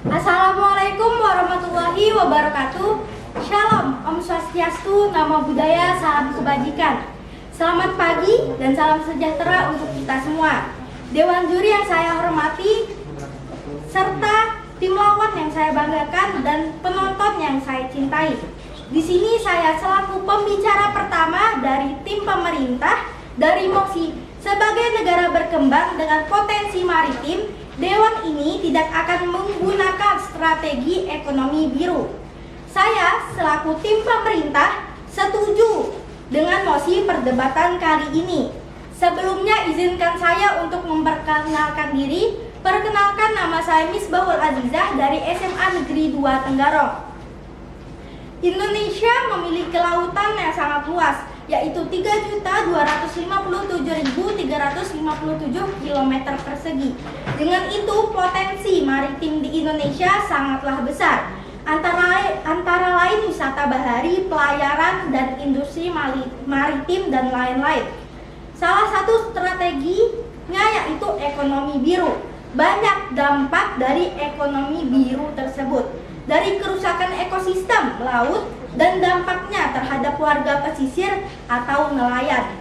Assalamualaikum warahmatullahi wabarakatuh. Shalom, Om Swastiastu, Namo Buddhaya, salam kebajikan. Selamat pagi dan salam sejahtera untuk kita semua. Dewan juri yang saya hormati, serta tim lawan yang saya banggakan dan penonton yang saya cintai. Di sini saya selaku pembicara pertama dari tim pemerintah dari MOSI. Sebagai negara berkembang dengan potensi maritim, Dewan ini tidak akan menggunakan strategi ekonomi biru. Saya selaku tim pemerintah setuju dengan mosi perdebatan kali ini. Sebelumnya izinkan saya untuk memperkenalkan diri. Perkenalkan, nama saya Misbahul Azizah dari SMA Negeri 2 Tenggarong. Indonesia memiliki lautan yang sangat luas, yaitu 3.257.357 km persegi. Dengan itu, potensi maritim di Indonesia sangatlah besar. Antara lain wisata bahari, pelayaran, dan industri maritim, dan lain-lain. Salah satu strateginya yaitu ekonomi biru. Banyak dampak dari ekonomi biru tersebut, dari kerusakan ekosistem laut dan dampaknya terhadap warga pesisir atau nelayan.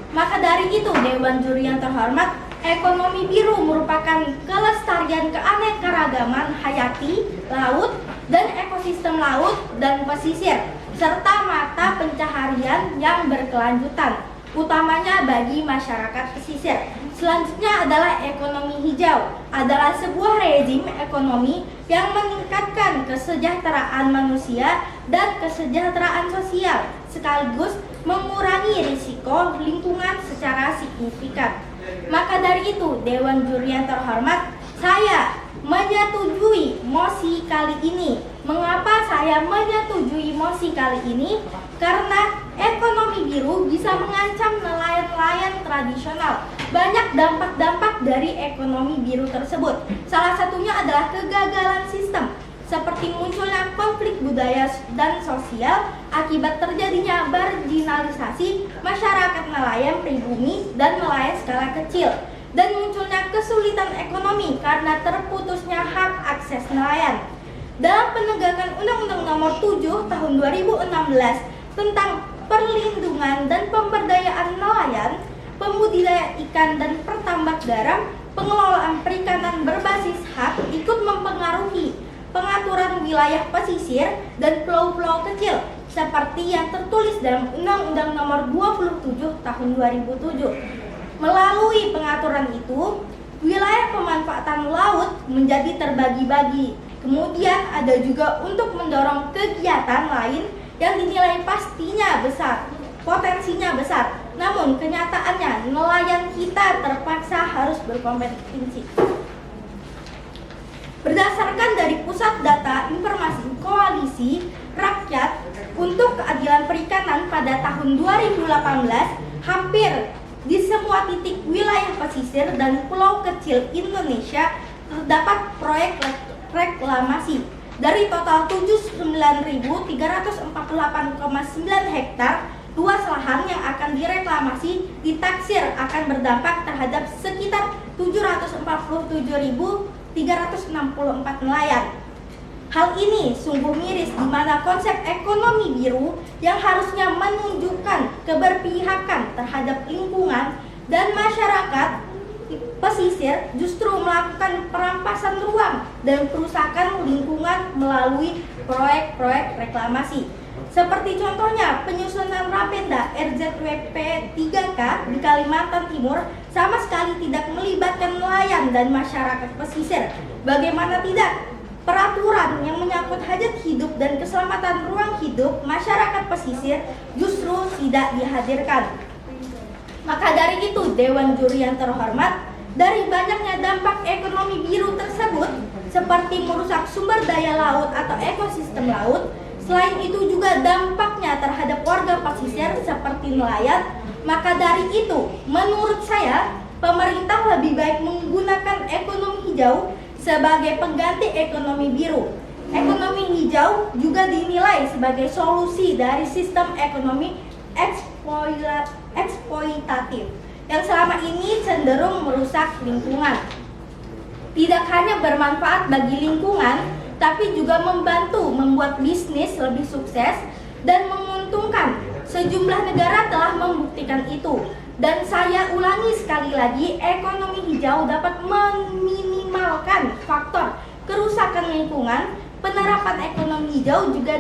Maka dari itu, Dewan Juri yang terhormat, ekonomi biru merupakan kelestarian keanekaragaman hayati laut dan ekosistem laut dan pesisir, serta mata pencaharian yang berkelanjutan, utamanya bagi masyarakat pesisir. Selanjutnya adalah ekonomi hijau, adalah sebuah rezim ekonomi yang meningkatkan kesejahteraan manusia dan kesejahteraan sosial, sekaligus mengurangi risiko lingkungan secara signifikan. Maka dari itu, Dewan Juri yang terhormat, saya menyetujui mosi kali ini. Mengapa saya menyetujui mosi kali ini? Karena ekonomi biru bisa mengancam nelayan-nelayan tradisional. Banyak dampak-dampak dari ekonomi biru tersebut. Salah satunya adalah kegagalan sistem, seperti munculnya konflik budaya dan sosial akibat terjadinya marginalisasi masyarakat nelayan pribumi dan nelayan skala kecil, dan munculnya kesulitan ekonomi karena terputusnya hak akses nelayan. Dalam penegakan Undang-Undang Nomor 7 Tahun 2016 tentang perlindungan dan pemberdayaan nelayan, pembudidaya ikan dan pertambak garam, pengelolaan perikanan berbasis hak ikut mempengaruhi pengaturan wilayah pesisir dan pulau-pulau kecil seperti yang tertulis dalam Undang-Undang Nomor 27 Tahun 2007. Melalui pengaturan itu, wilayah pemanfaatan laut menjadi terbagi-bagi. Kemudian ada juga untuk mendorong kegiatan lain yang dinilai pastinya besar, potensinya besar. Namun kenyataannya nelayan kita terpaksa harus berkompetisi. Berdasarkan dari Pusat Data Informasi Koalisi Rakyat untuk Keadilan Perikanan pada tahun 2018, hampir di semua titik wilayah pesisir dan pulau kecil Indonesia terdapat proyek reklamasi. Dari total 79.348,9 hektar luas lahan yang akan direklamasi ditaksir akan berdampak terhadap sekitar 747.364 nelayan. Hal ini sungguh miris, di mana konsep ekonomi biru yang harusnya menunjukkan keberpihakan terhadap lingkungan dan masyarakat pesisir justru melakukan perampasan ruang dan kerusakan lingkungan melalui proyek-proyek reklamasi. Seperti contohnya penyusunan Rapenda RZWP 3K di Kalimantan Timur sama sekali tidak melibatkan nelayan dan masyarakat pesisir. Bagaimana tidak? Peraturan yang menyangkut hajat hidup dan keselamatan ruang hidup masyarakat pesisir justru tidak dihadirkan. Maka dari itu, Dewan Juri yang terhormat, dari banyaknya dampak ekonomi biru tersebut, seperti merusak sumber daya laut atau ekosistem laut, selain itu juga dampaknya terhadap warga pesisir seperti nelayan, maka dari itu, menurut saya, pemerintah lebih baik menggunakan ekonomi hijau sebagai pengganti ekonomi biru. Ekonomi hijau juga dinilai sebagai solusi dari sistem ekonomi eksploitatif yang selama ini cenderung merusak lingkungan. tidak hanya bermanfaat bagi lingkungan, tapi juga membantu membuat bisnis lebih sukses dan menguntungkan. Sejumlah negara telah membuktikan itu. Dan saya ulangi sekali lagi, ekonomi hijau dapat meminimalkan faktor kerusakan lingkungan. Penerapan ekonomi hijau juga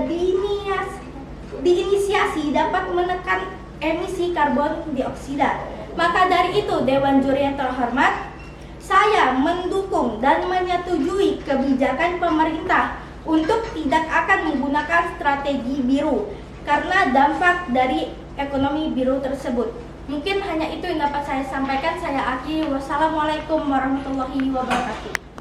diinisiasi dapat menekan emisi karbon dioksida. Maka dari itu, Dewan Juri yang terhormat, saya mendukung dan menyetujui kebijakan pemerintah untuk tidak akan menggunakan strategi biru karena dampak dari ekonomi biru tersebut. Mungkin hanya itu yang dapat saya sampaikan. Saya akhiri. Wassalamualaikum warahmatullahi wabarakatuh.